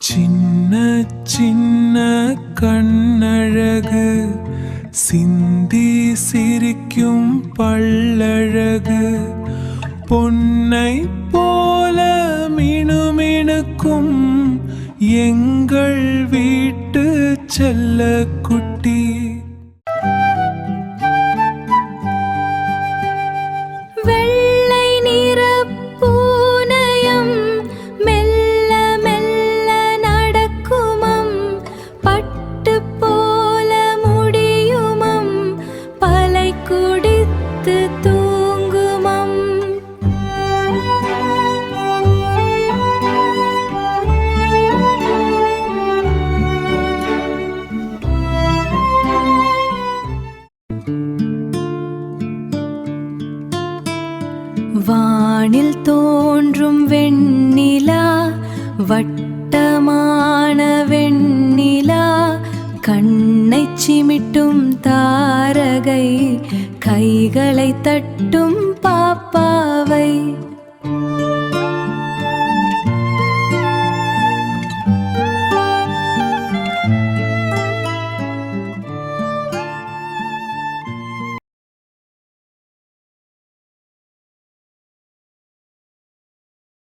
சின்ன சின்ன கண்ணழகு சிந்தி சிரிக்கும் பல்லழகு பொன்னை போல மினுமினுக்கும் எங்கள் வீட்டு செல்லக்குட்டி. வானில் தோன்றும் வெண்ணிலா, வட்டமான வெண்ணிலா, கண்ணை சிமிட்டும் தாரகை, கைகளை தட்டும் பாப்பாவை.